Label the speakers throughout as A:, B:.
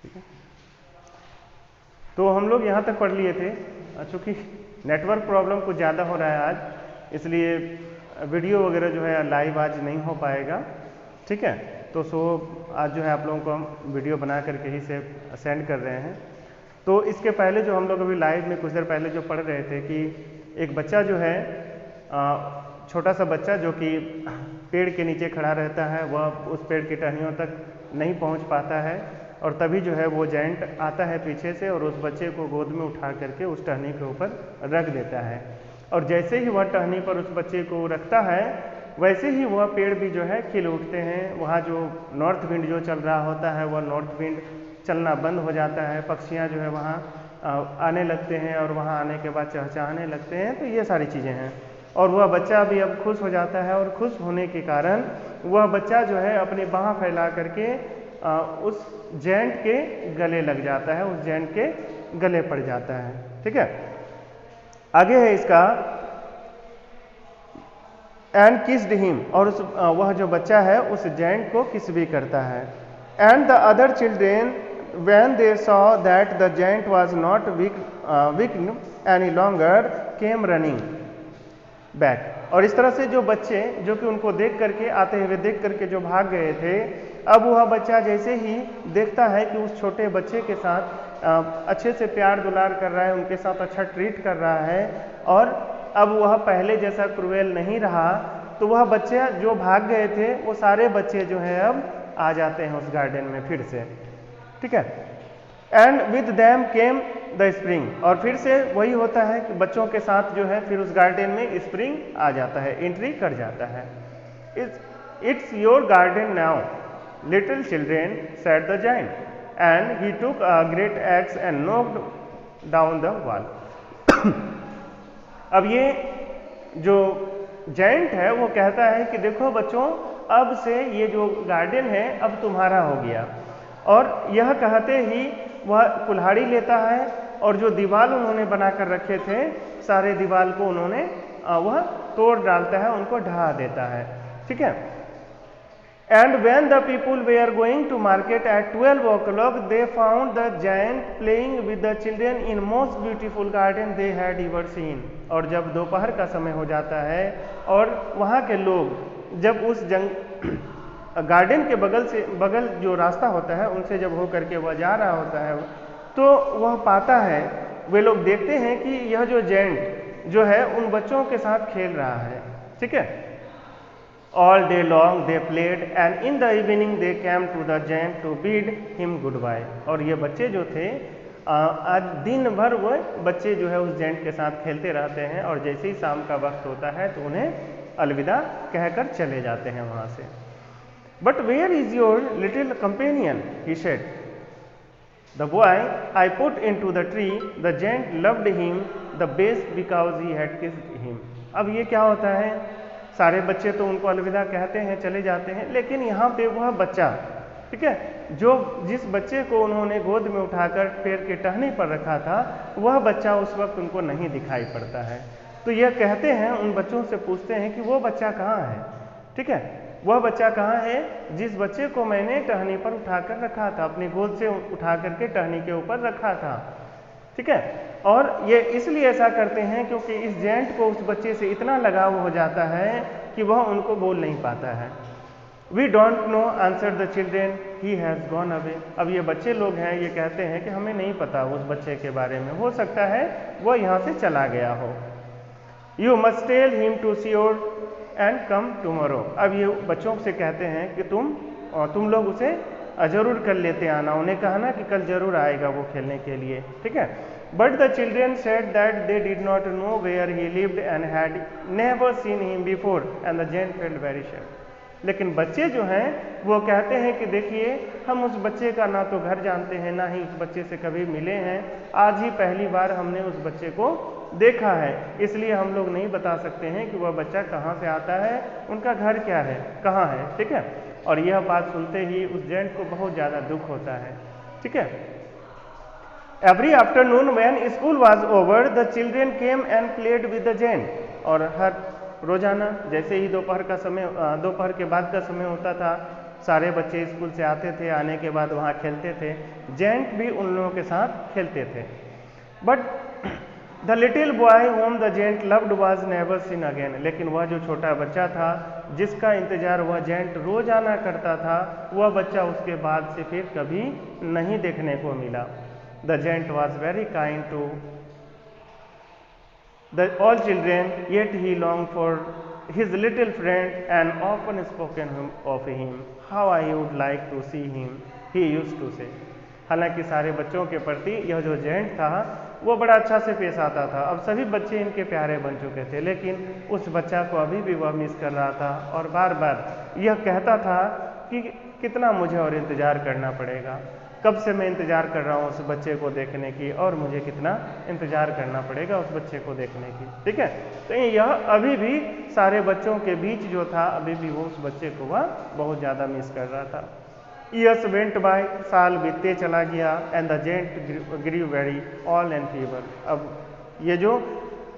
A: ठीक है, तो हम लोग यहाँ तक पढ़ लिए थे। चूँकि नेटवर्क प्रॉब्लम कुछ ज़्यादा हो रहा है आज, इसलिए वीडियो वगैरह जो है लाइव आज नहीं हो पाएगा। ठीक है, तो आज जो है आप लोगों को हम वीडियो बना करके ही से सेंड कर रहे हैं। तो इसके पहले जो हम लोग अभी लाइव में कुछ देर पहले जो पढ़ रहे थे कि एक बच्चा जो है, छोटा सा बच्चा जो कि पेड़ के नीचे खड़ा रहता है, वह उस पेड़ की टहनियों तक नहीं पहुंच पाता है, और तभी जो है वो जायंट आता है पीछे से और उस बच्चे को गोद में उठा करके उस टहनी के ऊपर रख देता है। और जैसे ही वह टहनी पर उस बच्चे को रखता है, वैसे ही वह पेड़ भी जो है खिल उठते हैं। वहाँ जो नॉर्थ विंड जो चल रहा होता है, वह नॉर्थ विंड चलना बंद हो जाता है। पक्षियाँ जो है वहाँ आने लगते हैं और वहाँ आने के बाद चहचहाने लगते हैं। तो ये सारी चीज़ें हैं, और वह बच्चा भी अब खुश हो जाता है, और खुश होने के कारण वह बच्चा जो है अपनी बाँह फैला करके उस जायंट के गले लग जाता है, उस जायंट के गले पड़ जाता है। ठीक है, आगे है इसका एंड किस्ड हिम, और वह जो बच्चा है उस जायंट को किस भी करता है। And the other children when they saw that the giant was not weakened any longer came running back। और इस तरह से जो बच्चे जो कि उनको देख करके आते हुए देख करके जो भाग गए थे, अब वह बच्चा जैसे ही देखता है कि उस छोटे बच्चे के साथ अच्छे से प्यार दुलार कर रहा है, उनके साथ अच्छा ट्रीट कर रहा है, और अब वह पहले जैसा क्रूएल नहीं रहा, तो वह बच्चे जो भाग गए थे वो सारे बच्चे जो हैं अब आ जाते हैं उस गार्डन में फिर से। ठीक है, and with them came the spring, और फिर से वही होता है कि बच्चों के साथ जो है फिर उस गार्डन में स्प्रिंग आ जाता है, एंट्री कर जाता है। It's your garden now little children said the giant, and he took a great x and knocked down the wall. अब ये जो जायंट है वो कहता है कि देखो बच्चों, अब से ये जो गार्डन है अब तुम्हारा हो गया। और यह कहते ही वह कुल्हाड़ी लेता है, और जो दीवार उन्होंने बनाकर रखे थे सारे दीवार को उन्होंने वह तोड़ डालता है, उनको ढहा देता है। ठीक है, and when the people were going to market at 12 o'clock they found the giant playing with the children in most beautiful garden they had ever seen. और जब दोपहर का समय हो जाता है और वहाँ के लोग जब उस गार्डन के बगल जो रास्ता होता है उनसे जब हो करके वह जा रहा होता है, तो वह पाता है, वे लोग देखते हैं कि यह जो जायंट जो है उन बच्चों के साथ खेल रहा है। ठीक है, all day long they played and in the evening they came to the giant to bid him goodbye. और ये बच्चे जो थे आज दिन भर वो बच्चे जो है उस जायंट के साथ खेलते रहते हैं, और जैसे ही शाम का वक्त होता है तो उन्हें अलविदा कहकर चले जाते हैं वहाँ से। But where is your little companion? He said. The boy I put into the tree, the giant loved him the best because he had kissed him। अब ये क्या होता है, सारे बच्चे तो उनको अलविदा कहते हैं, चले जाते हैं, लेकिन यहाँ पे वह बच्चा, ठीक है, जो जिस बच्चे को उन्होंने गोद में उठाकर पेड़ के टहनी पर रखा था, वह बच्चा उस वक्त उनको नहीं दिखाई पड़ता है। तो यह कहते हैं, उन बच्चों से पूछते हैं कि वो बच्चा कहाँ है। ठीक है, वह बच्चा कहाँ है जिस बच्चे को मैंने टहनी पर उठाकर रखा था, अपनी गोद से उठा करके टहनी के ऊपर रखा था। ठीक है, और ये इसलिए ऐसा करते हैं क्योंकि इस जायंट को उस बच्चे से इतना लगाव हो जाता है कि वह उनको बोल नहीं पाता है। We don't know answer the children, he has gone away. अब ये बच्चे लोग हैं, ये कहते हैं कि हमें नहीं पता उस बच्चे के बारे में, हो सकता है वह यहाँ से चला गया हो। You must tell him to sure and come tomorrow. अब ये बच्चों से कहते हैं कि तुम लोग उसे जरूर कल लेते आना, उन्हें कहना कि कल जरूर आएगा वो खेलने के लिए। ठीक है, but the children said that they did not know where he lived and had never seen him before and the giant felt very sad. लेकिन बच्चे जो हैं वो कहते हैं कि देखिए, हम उस बच्चे का ना तो घर जानते हैं, ना ही उस बच्चे से कभी मिले हैं, आज ही पहली बार हमने उस बच्चे को देखा है, इसलिए हम लोग नहीं बता सकते हैं कि वह बच्चा कहाँ से आता है, उनका घर क्या है, कहाँ है। ठीक है, और यह बात सुनते ही उस जायंट को बहुत ज़्यादा दुख होता है। ठीक है, every afternoon when school was over the children came and played with the giant. और हर रोजाना जैसे ही दोपहर के बाद का समय होता था, सारे बच्चे स्कूल से आते थे, आने के बाद वहाँ खेलते थे, जेंट भी उन लोगों के साथ खेलते थे। But the little boy whom the giant loved was never seen again, लेकिन वह जो छोटा बच्चा था जिसका इंतजार वह जेंट रोजाना करता था, वह बच्चा उसके बाद से फिर कभी नहीं देखने को मिला। The giant was very kind to all children, yet he longed for his little friend and often spoken of him. How I would like to see him, he used to say. हालांकि सारे बच्चों के प्रति यह जो gent था वो बड़ा अच्छा से पेश आता था। अब सभी बच्चे इनके प्यारे बन चुके थे, लेकिन उस बच्चा को अभी भी वह मिस कर रहा था और बार बार यह कहता था कि कितना मुझे और इंतज़ार करना पड़ेगा, कब से मैं इंतज़ार कर रहा हूँ उस बच्चे को देखने की और मुझे कितना इंतज़ार करना पड़ेगा उस बच्चे को देखने की। ठीक है, तो यह अभी भी सारे बच्चों के बीच जो था, अभी भी वो उस बच्चे को वह बहुत ज़्यादा मिस कर रहा था। ईयर्स वेंट बाय, साल बीतते चला गया, and the giant grew very old and feeble. अब ये जो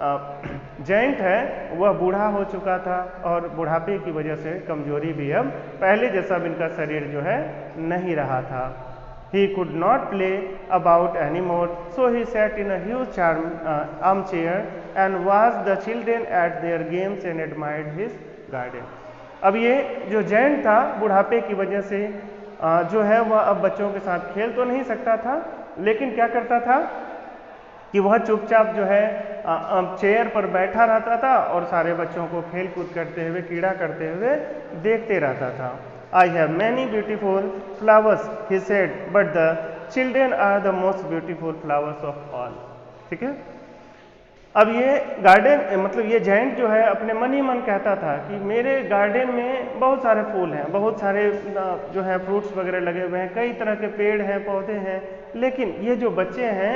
A: जेंट है वह बूढ़ा हो चुका था और बुढ़ापे की वजह से कमजोरी भी अब पहले जैसा इनका शरीर जो है नहीं रहा था। He could not play about anymore, so he sat in a huge armchair and watched the children at their games and admired his garden. अब ये जो जेंट था बुढ़ापे की वजह से जो है वह अब बच्चों के साथ खेल तो नहीं सकता था, लेकिन क्या करता था कि वह चुपचाप जो है चेयर पर बैठा रहता था और सारे बच्चों को खेल कूद करते हुए, कीड़ा करते हुए देखते रहता था। I have many beautiful flowers, he said, but the children are the most beautiful flowers of all. ठीक है, अब ये गार्डन मतलब ये जेंट जो है अपने मन ही मन कहता था कि मेरे गार्डन में बहुत सारे फूल हैं, बहुत सारे जो है फ्रूट्स वगैरह लगे हुए हैं, कई तरह के पेड़ हैं, पौधे हैं, लेकिन ये जो बच्चे हैं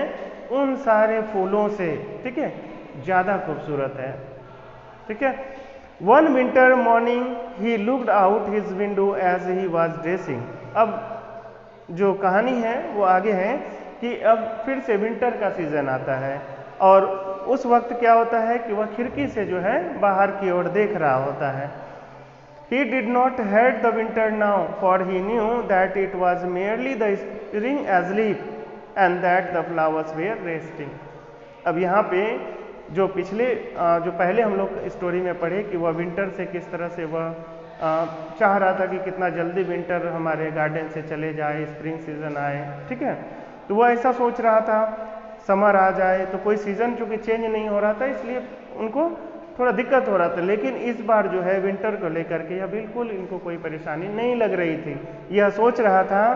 A: उन सारे फूलों से, ठीक है, ज़्यादा खूबसूरत है। ठीक है, One winter morning he looked out his window as he was dressing. अब जो कहानी है वो आगे है कि अब फिर से विंटर का सीजन आता है और उस वक्त क्या होता है कि वह खिड़की से जो है बाहर की ओर देख रहा होता है। He did not hate the winter now, for he knew that it was merely the spring asleep and that the flowers were resting. अब यहाँ पे जो पहले हम लोग स्टोरी में पढ़े कि वह विंटर से किस तरह से वह चाह रहा था कि कितना जल्दी विंटर हमारे गार्डन से चले जाए, स्प्रिंग सीजन आए। ठीक है, तो वह ऐसा सोच रहा था समर आ जाए, तो कोई सीजन चूँकि चेंज नहीं हो रहा था इसलिए उनको थोड़ा दिक्कत हो रहा था, लेकिन इस बार जो है विंटर को लेकर के यह बिल्कुल इनको कोई परेशानी नहीं लग रही थी। यह सोच रहा था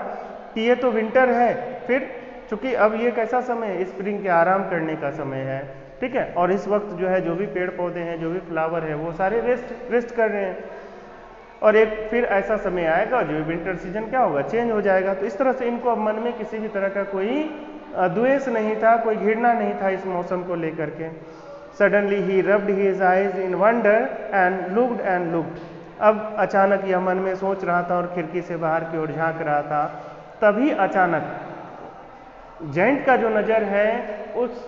A: कि ये तो विंटर है, फिर चूँकि अब ये कैसा समय है, स्प्रिंग के आराम करने का समय है। ठीक है, और इस वक्त जो है जो भी पेड़ पौधे हैं, जो भी फ्लावर है, वो सारे रेस्ट कर रहे हैं और एक फिर ऐसा समय आएगा जो विंटर सीजन क्या होगा, चेंज हो जाएगा। तो इस तरह से इनको अब मन में किसी भी तरह का कोई द्वेष नहीं था, कोई घृणा नहीं था इस मौसम को लेकर के। Suddenly he rubbed his eyes in wonder and looked. अब अचानक यह मन में सोच रहा था और खिड़की से बाहर की ओर झांक रहा था, तभी अचानक जेंट का जो नज़र है उस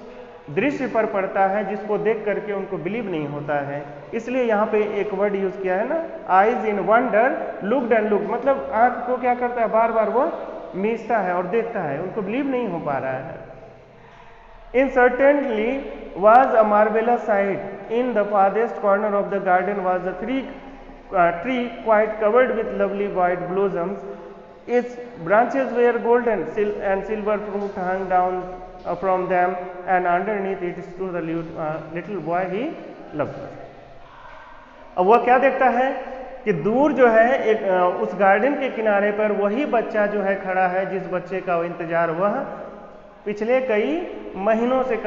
A: दृश्य पर पड़ता है जिसको देख करके उनको बिलीव नहीं होता है। इसलिए यहाँ पे एक वर्ड यूज किया है ना, eyes in wonder looked and looked, मतलब आंख को क्या करता है, बार बार वो मीचता है और देखता है, उनको बिलीव नहीं हो पा रहा है। In certainly was a marvellous sight, in the forest corner of the garden was a tree quite covered with lovely white blossoms, its branches were golden and silver fruit hung down from them, and underneath it stood the little boy he loved. अब वह क्या देखता है कि दूर जो है एक उस गार्डन के किनारे पर वही बच्चा जो है खड़ा है जिस बच्चे का इंतजार वह पिछले कई महीनों से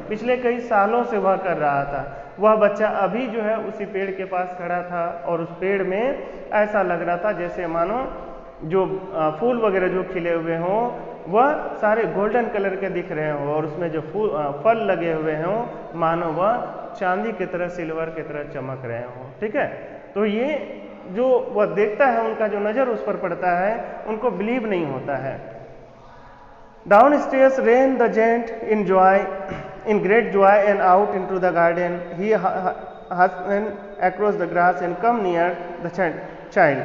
A: पिछले कई सालों से वह कर रहा था। वह बच्चा अभी जो है उसी पेड़ के पास खड़ा था और उस पेड़ में ऐसा लग रहा था जैसे मानो जो फूल वगैरह जो खिले हुए हों वह सारे गोल्डन कलर के दिख रहे हों और उसमें जो फल लगे हुए हों मानो वह चांदी की तरह, सिल्वर की तरह चमक रहे हों। ठीक है, तो ये जो वह देखता है, उनका जो नज़र उस पर पड़ता है, उनको बिलीव नहीं होता है। Downstairs ran the giant in great joy and out into the garden he hastened across the grass and come near the child.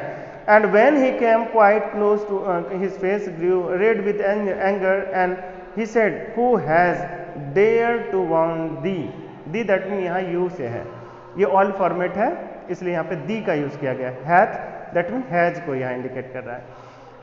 A: And when he came quite close to his face grew red with anger, and he said, who has dared to wound thee? Thee that means यहाँ you से है, ये all format है इसलिए यहाँ पे दी का use किया गया है। हैथ दैट मीन हैज को यहाँ इंडिकेट कर रहा है।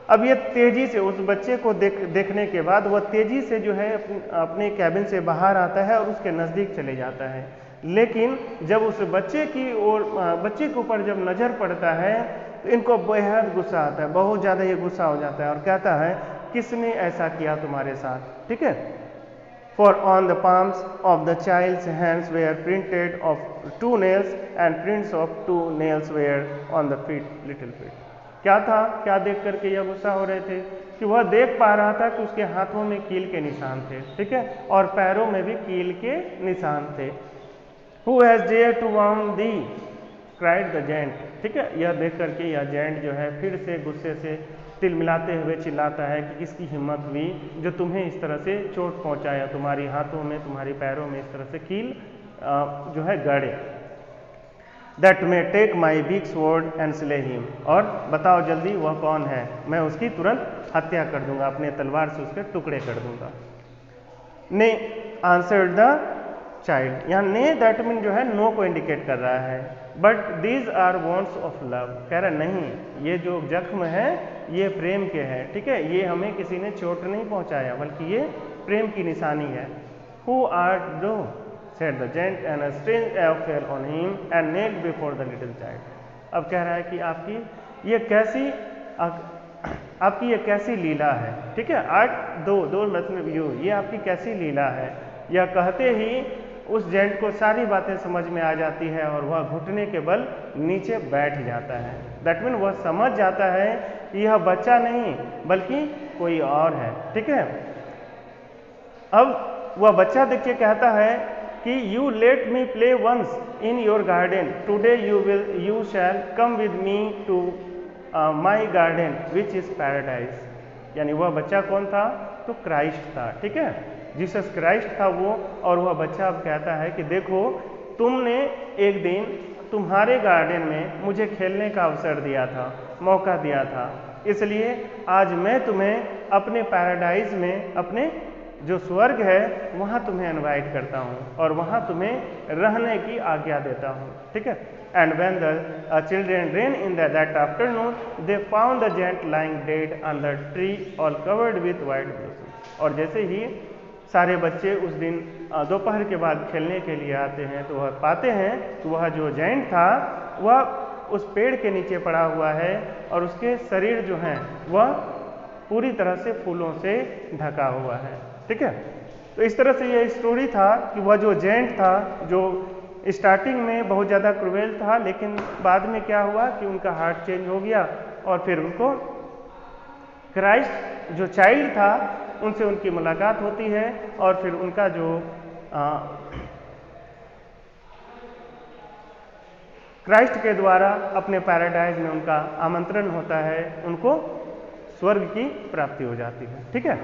A: अब ये तेजी से उस बच्चे को देखने के बाद वह तेजी से जो है अपने कैबिन से बाहर आता है और उसके नज़दीक चले जाता है। लेकिन जब उस बच्चे की ओर बच्चे के ऊपर जब नज़र पड़ता है तो इनको बेहद गुस्सा आता है, बहुत ज़्यादा ये गुस्सा हो जाता है और कहता है किसने ऐसा किया तुम्हारे साथ, ठीक है। For on the palms of the child's hands were printed of 2 nails and prints of 2 nails were on the little feet. क्या था, क्या देख करके यह गुस्सा हो रहे थे कि वह देख पा रहा था कि उसके हाथों में कील के निशान थे, ठीक है, और पैरों में भी कील के निशान थे। Who has dared to wound thee? cried the giant, ठीक है। यह देख करके यह जायंट जो है फिर से गुस्से से तिल मिलाते हुए चिल्लाता है कि किसकी हिम्मत हुई जो तुम्हें इस तरह से चोट पहुंचाया, तुम्हारी हाथों में तुम्हारी पैरों में इस तरह से कील जो है गड़े। That may take my big sword and slay him, और बताओ जल्दी वह कौन है, मैं उसकी तुरंत हत्या कर दूंगा, अपने तलवार से उसके टुकड़े कर दूंगा। ने आंसर्ड द चाइल्ड, यहाँ ने दैट मीन जो है नो को इंडिकेट कर रहा है। But these are wounds of love, कह रहा नहीं ये जो जख्म है ये प्रेम के हैं, ठीक है, ये हमें किसी ने चोट नहीं पहुंचाया बल्कि ये प्रेम की निशानी है। Who art thou? said the giant, and a strange awe fell on him and knelt before the little child. अब कह रहा है कि आपकी ये कैसी लीला है, ठीक है। आर्ट दो मतलब ये आपकी कैसी लीला है। यह कहते ही उस जेंट को सारी बातें समझ में आ जाती है और वह घुटने के बल नीचे बैठ जाता है। दैट मीन वह समझ जाता है कि यह बच्चा नहीं बल्कि कोई और है, ठीक है। अब वह बच्चा देख के कहता है कि you let me play once in your garden, today you shall come with me to my garden which is paradise. यानी वह बच्चा कौन था, तो क्राइस्ट था, ठीक है, जीसस क्राइस्ट था वो। और वह बच्चा अब कहता है कि देखो तुमने एक दिन तुम्हारे गार्डन में मुझे खेलने का अवसर दिया था, मौका दिया था, इसलिए आज मैं तुम्हें अपने पैराडाइज में, अपने जो स्वर्ग है वहाँ तुम्हें इनवाइट करता हूँ और वहाँ तुम्हें रहने की आज्ञा देता हूँ, ठीक है। And when the children ran in that afternoon they found the giant lying dead on the tree all covered with white blossom. और जैसे ही सारे बच्चे उस दिन दोपहर के बाद खेलने के लिए आते हैं तो वह पाते हैं कि वह जो जायंट था वह उस पेड़ के नीचे पड़ा हुआ है और उसके शरीर जो है वह पूरी तरह से फूलों से ढका हुआ है, ठीक है। तो इस तरह से यह स्टोरी था कि वह जो जायंट था जो स्टार्टिंग में बहुत ज़्यादा क्रूएल था, लेकिन बाद में क्या हुआ कि उनका हार्ट चेंज हो गया और फिर उनको क्राइस्ट जो चाइल्ड था उनसे उनकी मुलाकात होती है और फिर उनका जो क्राइस्ट के द्वारा अपने पैराडाइज में उनका आमंत्रण होता है, उनको स्वर्ग की प्राप्ति हो जाती है, ठीक है।